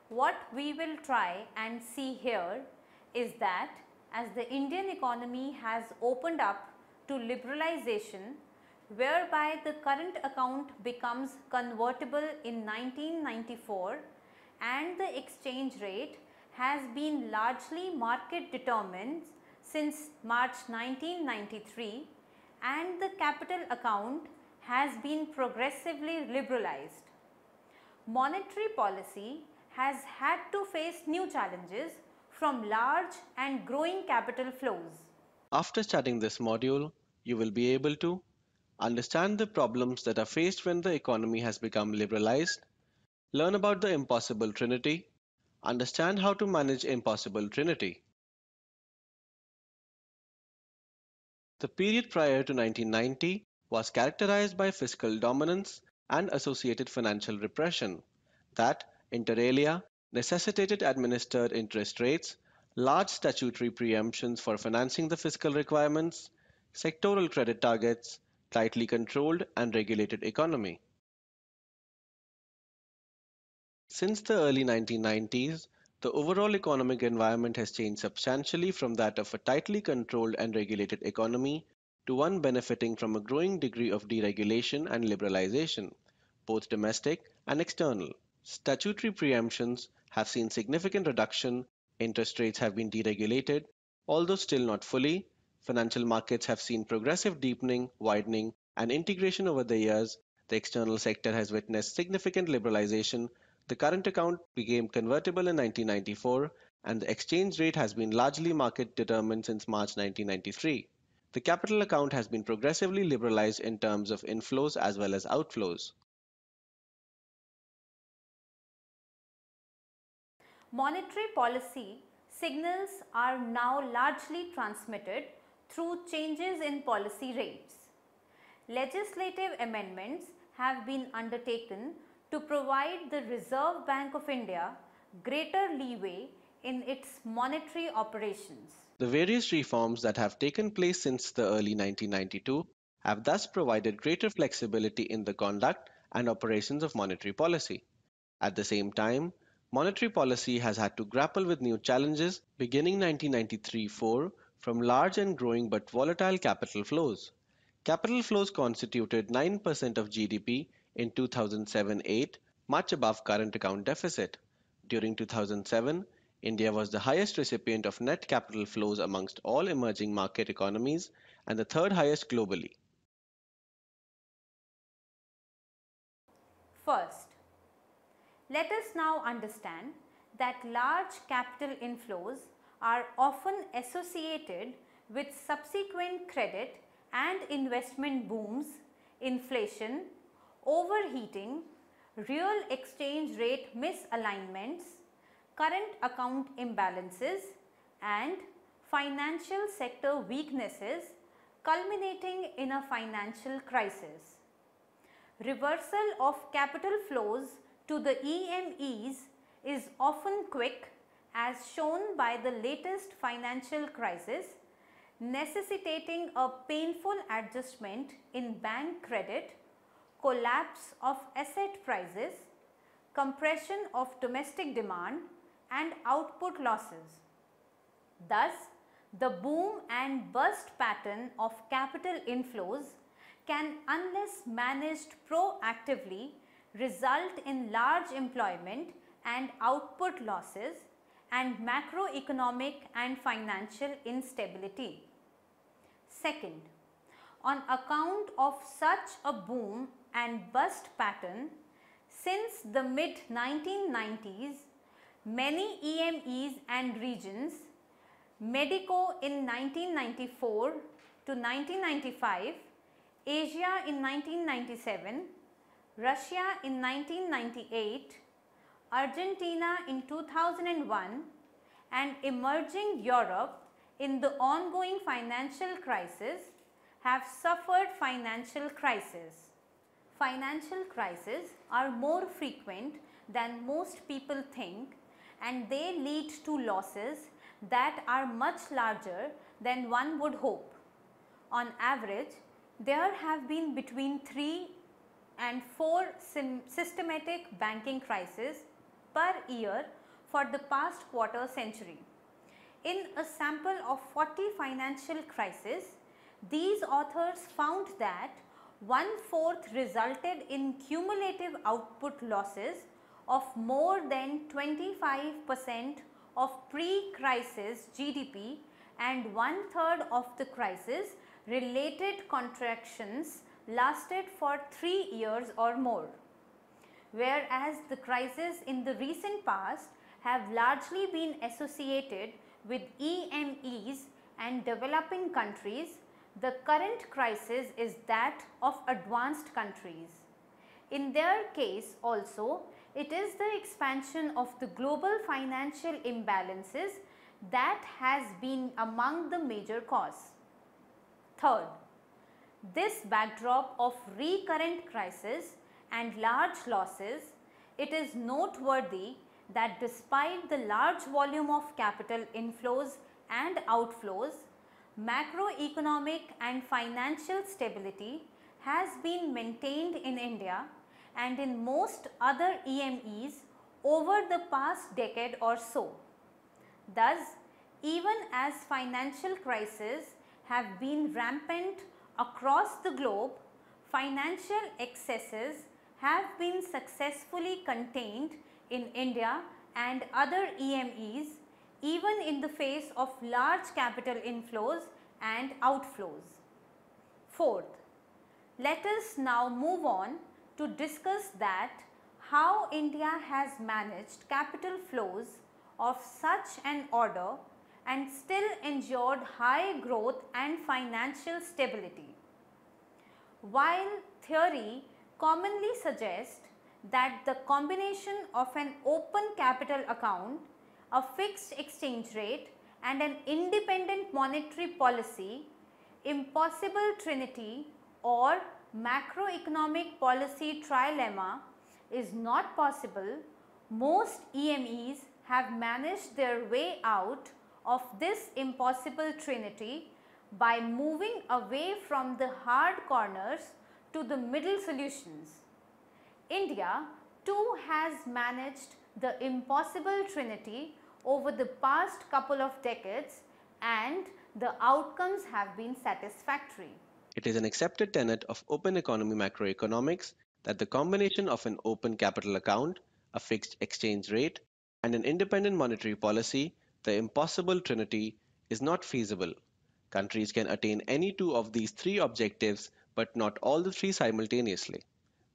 What we will try and see here is that as the Indian economy has opened up to liberalization, whereby the current account becomes convertible in 1994 and the exchange rate has been largely market determined since March 1993 and the capital account has been progressively liberalized. Monetary policy has had to face new challenges from large and growing capital flows. After studying this module, you will be able to understand the problems that are faced when the economy has become liberalized, learn about the impossible trinity, understand how to manage impossible trinity. The period prior to 1990 was characterized by fiscal dominance and associated financial repression that, inter alia, necessitated administered interest rates, large statutory preemptions for financing the fiscal requirements, sectoral credit targets, tightly controlled and regulated economy. Since the early 1990s, the overall economic environment has changed substantially from that of a tightly controlled and regulated economy to one benefiting from a growing degree of deregulation and liberalization, both domestic and external. Statutory preemptions have seen significant reduction, interest rates have been deregulated, although still not fully. Financial markets have seen progressive deepening, widening, and integration over the years. The external sector has witnessed significant liberalization. The current account became convertible in 1994, and the exchange rate has been largely market determined since March 1993. The capital account has been progressively liberalized in terms of inflows as well as outflows. Monetary policy signals are now largely transmitted through changes in policy rates. Legislative amendments have been undertaken to provide the Reserve Bank of India greater leeway in its monetary operations. The various reforms that have taken place since the early 1992 have thus provided greater flexibility in the conduct and operations of monetary policy. At the same time, monetary policy has had to grapple with new challenges beginning 1993-4 from large and growing but volatile capital flows. Capital flows constituted 9% of GDP in 2007-8, much above current account deficit. During 2007, India was the highest recipient of net capital flows amongst all emerging market economies and the third highest globally. First, let us now understand that large capital inflows are often associated with subsequent credit and investment booms, inflation, overheating, real exchange rate misalignments, current account imbalances and financial sector weaknesses culminating in a financial crisis. Reversal of capital flows to the EMEs is often quick as shown by the latest financial crisis, necessitating a painful adjustment in bank credit, collapse of asset prices, compression of domestic demand and output losses. Thus, the boom and bust pattern of capital inflows can, unless managed proactively, result in large employment and output losses and macroeconomic and financial instability. Second, on account of such a boom and bust pattern, since the mid-1990s, many EMEs and regions, Mexico in 1994 to 1995, Asia in 1997, Russia in 1998, Argentina in 2001 and emerging Europe in the ongoing financial crisis have suffered financial crisis. Financial crises are more frequent than most people think and they lead to losses that are much larger than one would hope. On average, there have been between 3 and 4 systematic banking crises per year for the past quarter century. In a sample of 40 financial crises, these authors found that 1/4 resulted in cumulative output losses of more than 25% of pre-crisis GDP, and 1/3 of the crisis related contractions lasted for 3 years or more. Whereas the crises in the recent past have largely been associated with EMEs and developing countries, the current crisis is that of advanced countries. In their case also, it is the expansion of the global financial imbalances that has been among the major cause. Third, this backdrop of recurrent crisis and large losses, it is noteworthy that despite the large volume of capital inflows and outflows, macroeconomic and financial stability has been maintained in India and in most other EMEs over the past decade or so. Thus, even as financial crises have been rampant across the globe, financial excesses have been successfully contained in India and other EMEs, even in the face of large capital inflows and outflows. Fourth, let us now move on to discuss that how India has managed capital flows of such an order and still ensured high growth and financial stability. While theory commonly suggests that the combination of an open capital account, a fixed exchange rate and an independent monetary policy, impossible trinity or macroeconomic policy trilemma is not possible, most EMEs have managed their way out of this impossible trinity by moving away from the hard corners to the middle solutions. India too has managed the impossible trinity over the past couple of decades, and the outcomes have been satisfactory. It is an accepted tenet of open economy macroeconomics that the combination of an open capital account, a fixed exchange rate, and an independent monetary policy, the impossible trinity, is not feasible. Countries can attain any two of these three objectives, but not all the three simultaneously.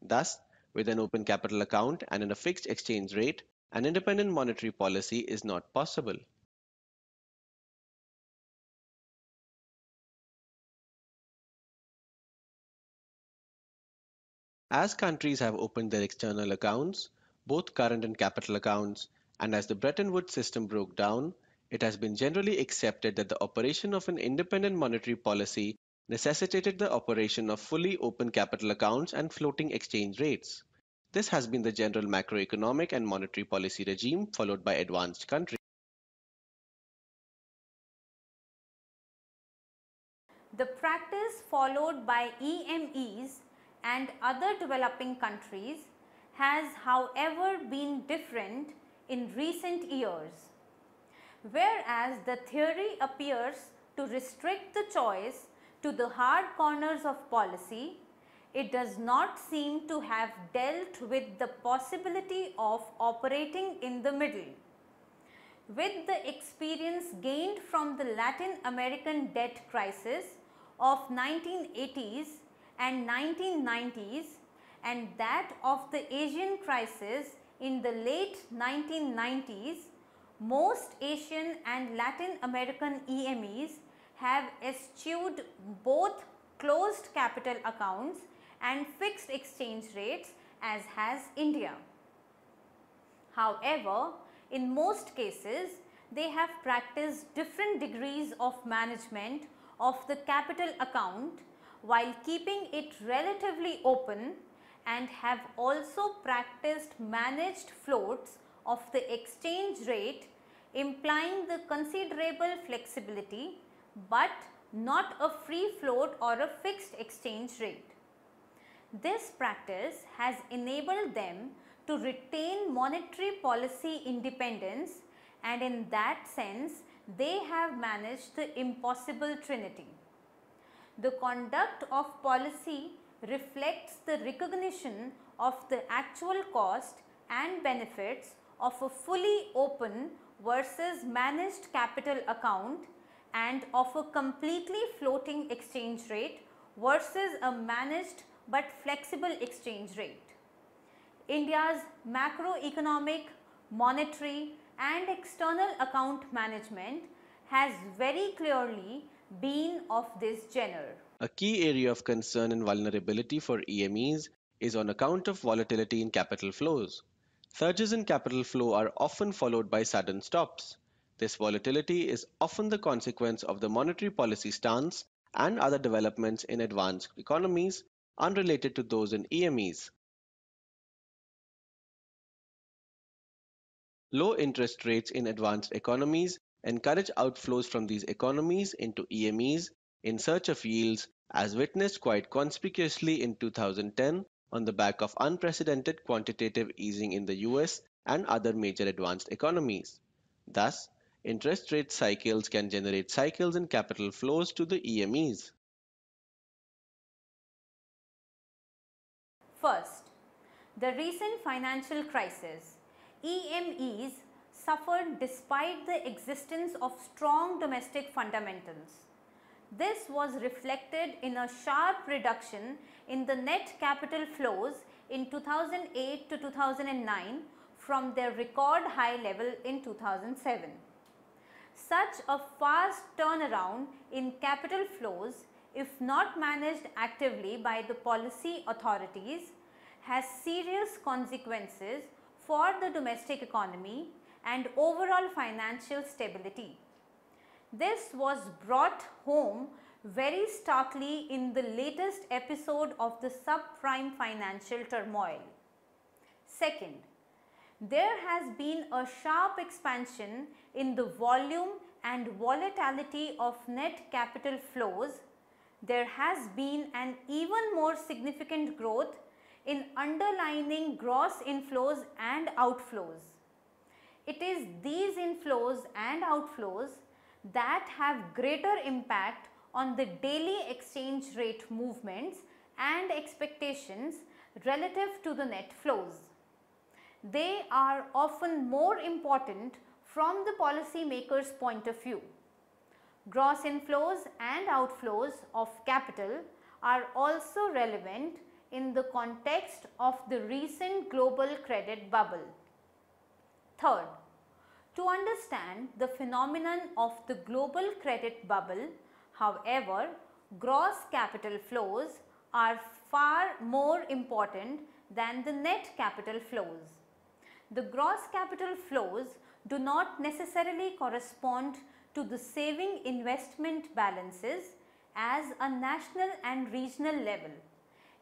Thus, with an open capital account and a fixed exchange rate, an independent monetary policy is not possible. As countries have opened their external accounts, both current and capital accounts, and as the Bretton Woods system broke down, it has been generally accepted that the operation of an independent monetary policy necessitated the operation of fully open capital accounts and floating exchange rates. This has been the general macroeconomic and monetary policy regime followed by advanced countries. The practice followed by EMEs and other developing countries has, however, been different in recent years. Whereas the theory appears to restrict the choice to the hard corners of policy, it does not seem to have dealt with the possibility of operating in the middle. With the experience gained from the Latin American debt crisis of 1980s and 1990s and that of the Asian crisis in the late 1990s, most Asian and Latin American EMEs have eschewed both closed capital accounts and fixed exchange rates, as has India. However, in most cases, they have practiced different degrees of management of the capital account while keeping it relatively open, and have also practiced managed floats of the exchange rate, implying the considerable flexibility but not a free float or a fixed exchange rate. This practice has enabled them to retain monetary policy independence, and in that sense they have managed the impossible trinity. The conduct of policy reflects the recognition of the actual cost and benefits of a fully open versus managed capital account and of a completely floating exchange rate versus a managed but flexible exchange rate. India's macroeconomic, monetary and external account management has very clearly been of this genre. A key area of concern and vulnerability for EMEs is on account of volatility in capital flows. Surges in capital flow are often followed by sudden stops. This volatility is often the consequence of the monetary policy stance and other developments in advanced economies unrelated to those in EMEs. Low interest rates in advanced economies encourage outflows from these economies into EMEs in search of yields, as witnessed quite conspicuously in 2010 on the back of unprecedented quantitative easing in the US and other major advanced economies. Thus, interest rate cycles can generate cycles in capital flows to the EMEs. First, the recent financial crisis. EMEs suffered despite the existence of strong domestic fundamentals. This was reflected in a sharp reduction in the net capital flows in 2008 to 2009 from their record high level in 2007. Such a fast turnaround in capital flows, if not managed actively by the policy authorities, has serious consequences for the domestic economy and overall financial stability. This was brought home very starkly in the latest episode of the subprime financial turmoil. Second, there has been a sharp expansion in the volume and volatility of net capital flows. There has been an even more significant growth in underlying gross inflows and outflows. It is these inflows and outflows that have greater impact on the daily exchange rate movements and expectations relative to the net flows. They are often more important from the policymaker's point of view. Gross inflows and outflows of capital are also relevant in the context of the recent global credit bubble. Third, to understand the phenomenon of the global credit bubble, however, gross capital flows are far more important than the net capital flows. The gross capital flows do not necessarily correspond to the saving investment balances as a national and regional level.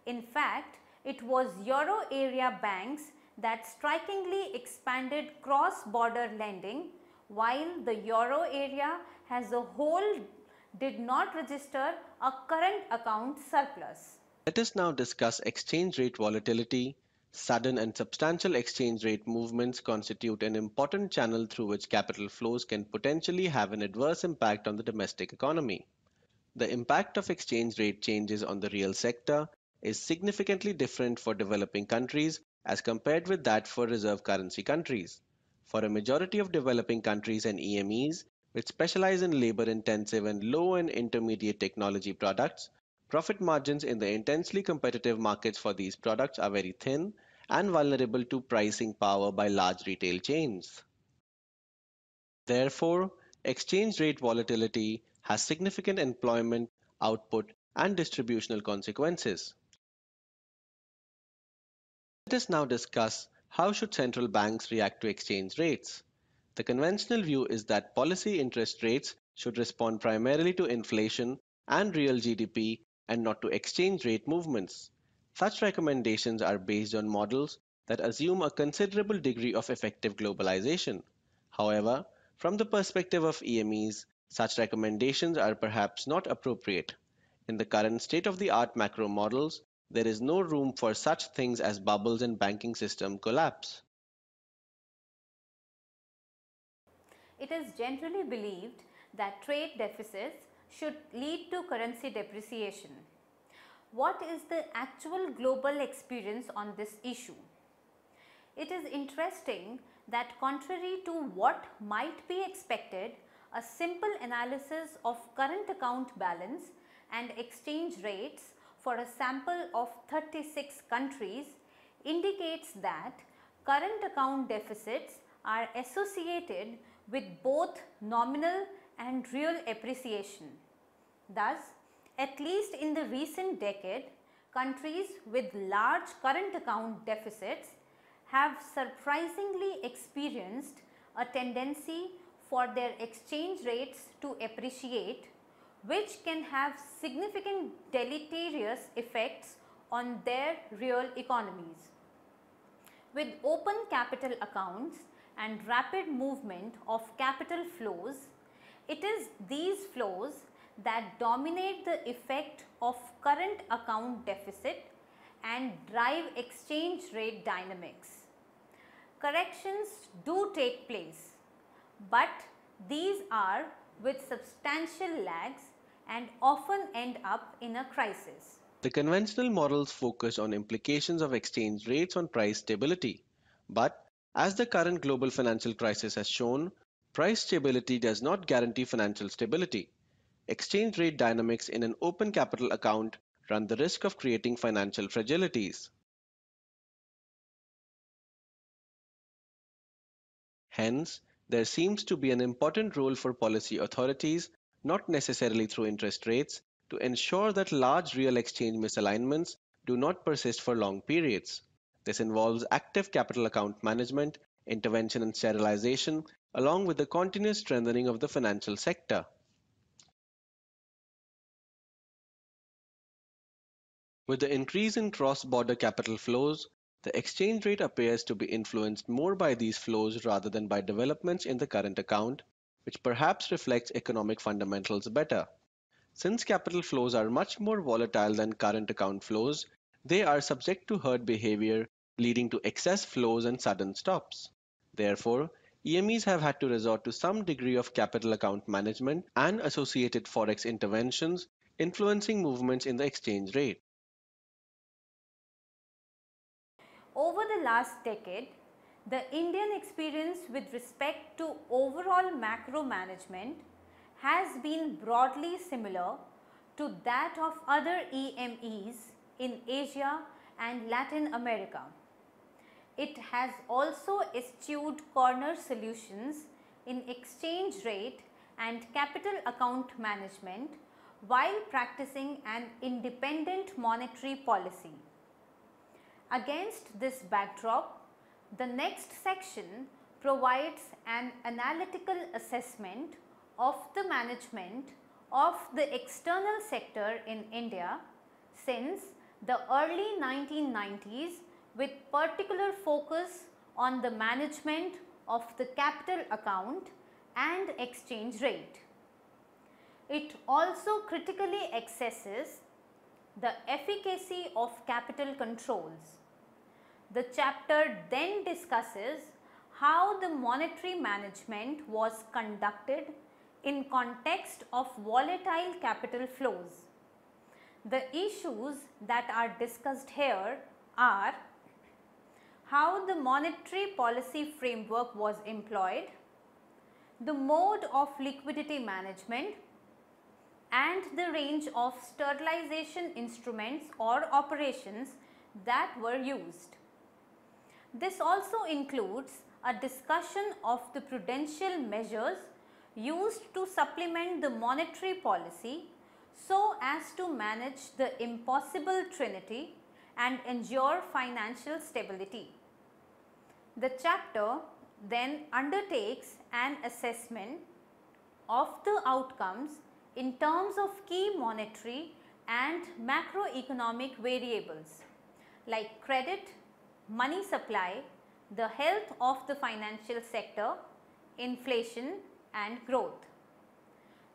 In fact, it was Euro area banks that strikingly expanded cross-border lending, while the Euro area as a whole did not register a current account surplus. Let us now discuss exchange rate volatility. Sudden and substantial exchange rate movements constitute an important channel through which capital flows can potentially have an adverse impact on the domestic economy. The impact of exchange rate changes on the real sector is significantly different for developing countries as compared with that for reserve currency countries. For a majority of developing countries and EMEs, which specialize in labor-intensive and low and intermediate technology products, profit margins in the intensely competitive markets for these products are very thin and vulnerable to pricing power by large retail chains. Therefore, exchange rate volatility has significant employment, output, and distributional consequences. Let us now discuss how should central banks react to exchange rates. The conventional view is that policy interest rates should respond primarily to inflation and real GDP and not to exchange rate movements. Such recommendations are based on models that assume a considerable degree of effective globalization. However, from the perspective of EMEs, such recommendations are perhaps not appropriate. In the current state of the art macro models, There is no room for such things as bubbles and banking system collapse. It is generally believed that trade deficits should lead to currency depreciation. What is the actual global experience on this issue? It is interesting that contrary to what might be expected, a simple analysis of current account balance and exchange rates for a sample of 36 countries indicates that current account deficits are associated with both nominal and real appreciation. Thus, at least in the recent decade, countries with large current account deficits have surprisingly experienced a tendency for their exchange rates to appreciate, which can have significant deleterious effects on their real economies. With open capital accounts and rapid movement of capital flows, it is these flows that dominate the effect of current account deficit and drive exchange rate dynamics. Corrections do take place, but these are with substantial lags and often end up in a crisis. The conventional models focus on implications of exchange rates on price stability. But, as the current global financial crisis has shown, price stability does not guarantee financial stability. Exchange rate dynamics in an open capital account run the risk of creating financial fragilities. Hence, there seems to be an important role for policy authorities, not necessarily through interest rates, to ensure that large real exchange misalignments do not persist for long periods. This involves active capital account management, intervention and sterilization, along with the continuous strengthening of the financial sector. With the increase in cross-border capital flows, the exchange rate appears to be influenced more by these flows rather than by developments in the current account, which perhaps reflects economic fundamentals better. Since capital flows are much more volatile than current account flows, they are subject to herd behavior, leading to excess flows and sudden stops. Therefore, EMEs have had to resort to some degree of capital account management and associated forex interventions, influencing movements in the exchange rate. Over the last decade, the Indian experience with respect to overall macro management has been broadly similar to that of other EMEs in Asia and Latin America. It has also eschewed corner solutions in exchange rate and capital account management while practicing an independent monetary policy. Against this backdrop, the next section provides an analytical assessment of the management of the external sector in India since the early 1990s, with particular focus on the management of the capital account and exchange rate. It also critically assesses the efficacy of capital controls. The chapter then discusses how the monetary management was conducted in context of volatile capital flows. The issues that are discussed here are how the monetary policy framework was employed, the mode of liquidity management, and the range of sterilization instruments or operations that were used. This also includes a discussion of the prudential measures used to supplement the monetary policy so as to manage the impossible Trinity and ensure financial stability. The chapter then undertakes an assessment of the outcomes in terms of key monetary and macroeconomic variables like credit, money supply, the health of the financial sector, inflation and growth.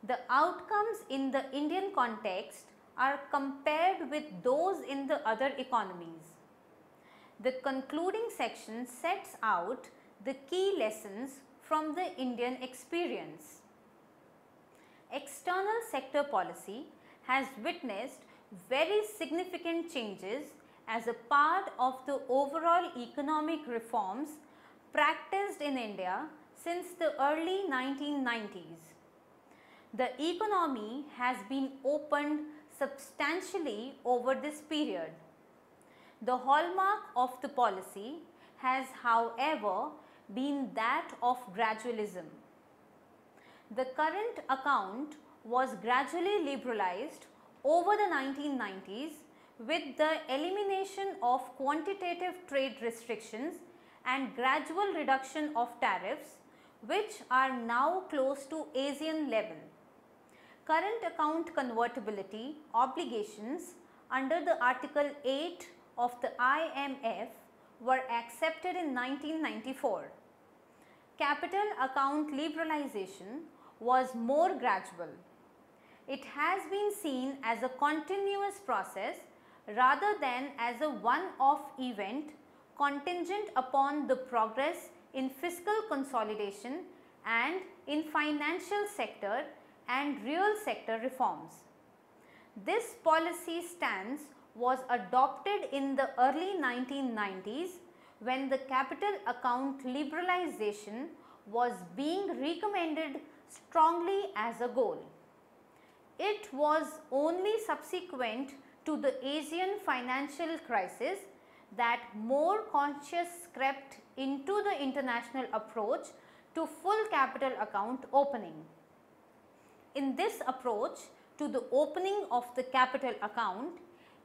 The outcomes in the Indian context are compared with those in the other economies. The concluding section sets out the key lessons from the Indian experience. External sector policy has witnessed very significant changes as a part of the overall economic reforms practiced in India since the early 1990s. The economy has been opened substantially over this period. The hallmark of the policy has, however, been that of gradualism. The current account was gradually liberalized over the 1990s with the elimination of quantitative trade restrictions and gradual reduction of tariffs, which are now close to ASEAN level. Current account convertibility obligations under the Article 8 of the IMF were accepted in 1994. Capital account liberalization was more gradual. It has been seen as a continuous process rather than as a one-off event contingent upon the progress in fiscal consolidation and in financial sector and real sector reforms. This policy stance was adopted in the early 1990s when the capital account liberalization was being recommended strongly as a goal. It was only subsequent to the Asian financial crisis that more conscience crept into the international approach to full capital account opening. In this approach to the opening of the capital account,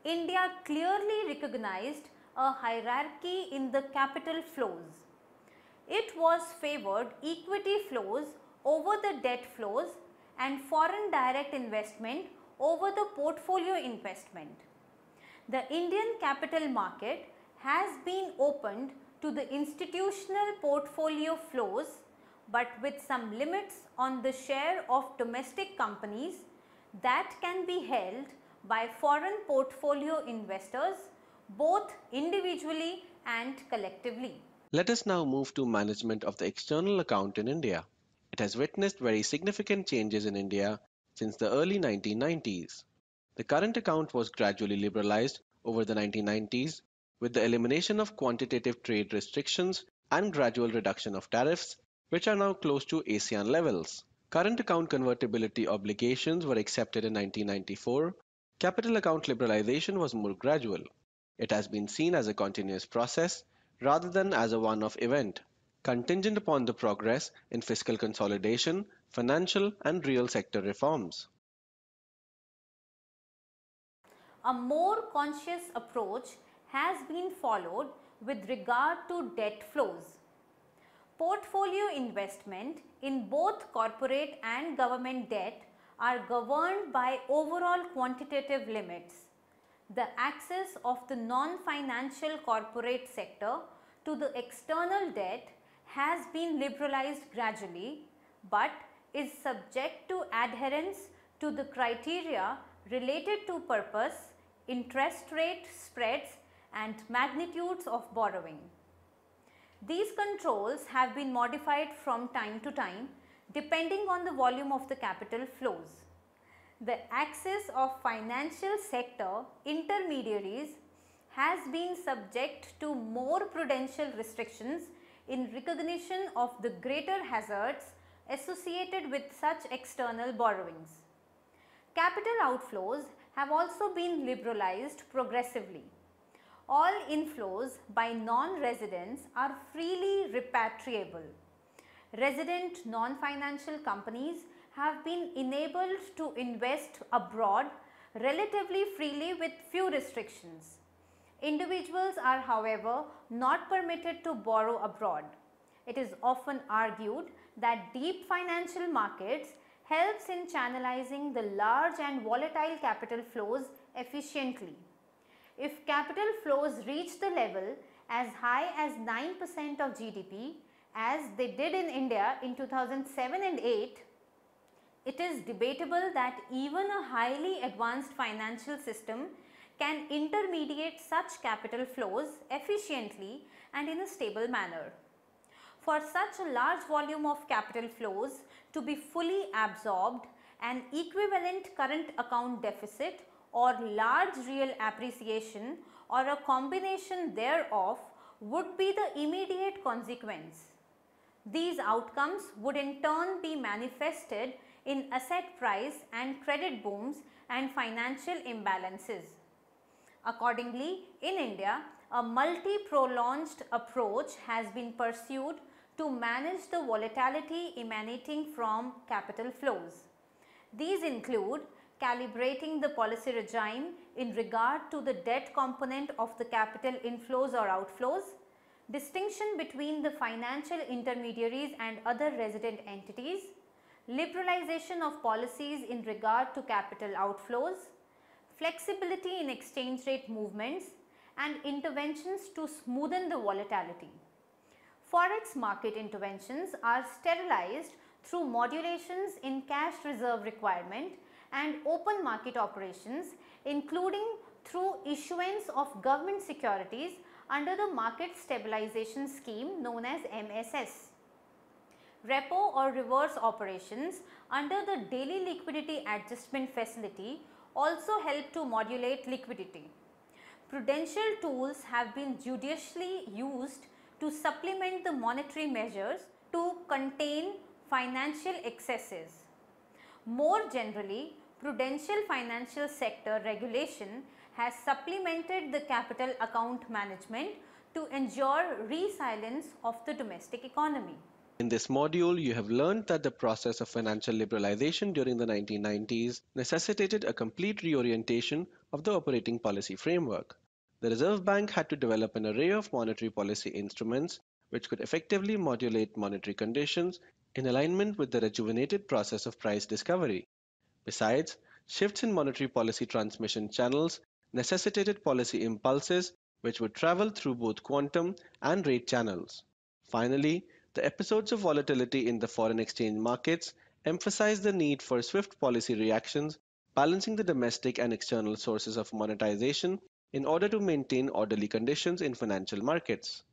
India clearly recognized a hierarchy in the capital flows. It was favored equity flows over the debt flows and foreign direct investment over the portfolio investment. The Indian capital market has been opened to the institutional portfolio flows, but with some limits on the share of domestic companies that can be held by foreign portfolio investors both individually and collectively. Let us now move to management of the external account in India. It has witnessed very significant changes in India since the early 1990s. The current account was gradually liberalized over the 1990s with the elimination of quantitative trade restrictions and gradual reduction of tariffs, which are now close to ASEAN levels. Current account convertibility obligations were accepted in 1994. Capital account liberalization was more gradual. It has been seen as a continuous process rather than as a one-off event, contingent upon the progress in fiscal consolidation, financial and real sector reforms. A more conscious approach has been followed with regard to debt flows. Portfolio investment in both corporate and government debt are governed by overall quantitative limits. The access of the non-financial corporate sector to the external debt has been liberalized gradually, but is subject to adherence to the criteria related to purpose, interest rate spreads and magnitudes of borrowing. These controls have been modified from time to time depending on the volume of the capital flows. The access of financial sector intermediaries has been subject to more prudential restrictions in recognition of the greater hazards associated with such external borrowings. Capital outflows have also been liberalized progressively. All inflows by non-residents are freely repatriable. Resident non-financial companies have been enabled to invest abroad relatively freely with few restrictions. Individuals are, however, not permitted to borrow abroad. It is often argued that deep financial markets helps in channelizing the large and volatile capital flows efficiently. If capital flows reach the level as high as 9% of GDP, as they did in India in 2007 and 8, It is debatable that even a highly advanced financial system can intermediate such capital flows efficiently and in a stable manner. For such a large volume of capital flows to be fully absorbed, an equivalent current account deficit or large real appreciation or a combination thereof would be the immediate consequence. These outcomes would in turn be manifested in asset price and credit booms and financial imbalances. Accordingly, in India, a multi-pronged approach has been pursued to manage the volatility emanating from capital flows. These include calibrating the policy regime in regard to the debt component of the capital inflows or outflows, distinction between the financial intermediaries and other resident entities, liberalization of policies in regard to capital outflows, flexibility in exchange rate movements, and interventions to smoothen the volatility. Forex market interventions are sterilized through modulations in cash reserve requirement and open market operations, including through issuance of government securities under the Market Stabilization Scheme known as MSS. Repo or reverse operations under the Daily Liquidity Adjustment Facility also help to modulate liquidity. Prudential tools have been judiciously used to supplement the monetary measures to contain financial excesses. More generally, prudential financial sector regulation has supplemented the capital account management to ensure resilience of the domestic economy. In this module, you have learned that the process of financial liberalization during the 1990s necessitated a complete reorientation of the operating policy framework. The Reserve Bank had to develop an array of monetary policy instruments which could effectively modulate monetary conditions in alignment with the rejuvenated process of price discovery. Besides, shifts in monetary policy transmission channels necessitated policy impulses which would travel through both quantum and rate channels. Finally, the episodes of volatility in the foreign exchange markets emphasize the need for swift policy reactions, balancing the domestic and external sources of monetization in order to maintain orderly conditions in financial markets.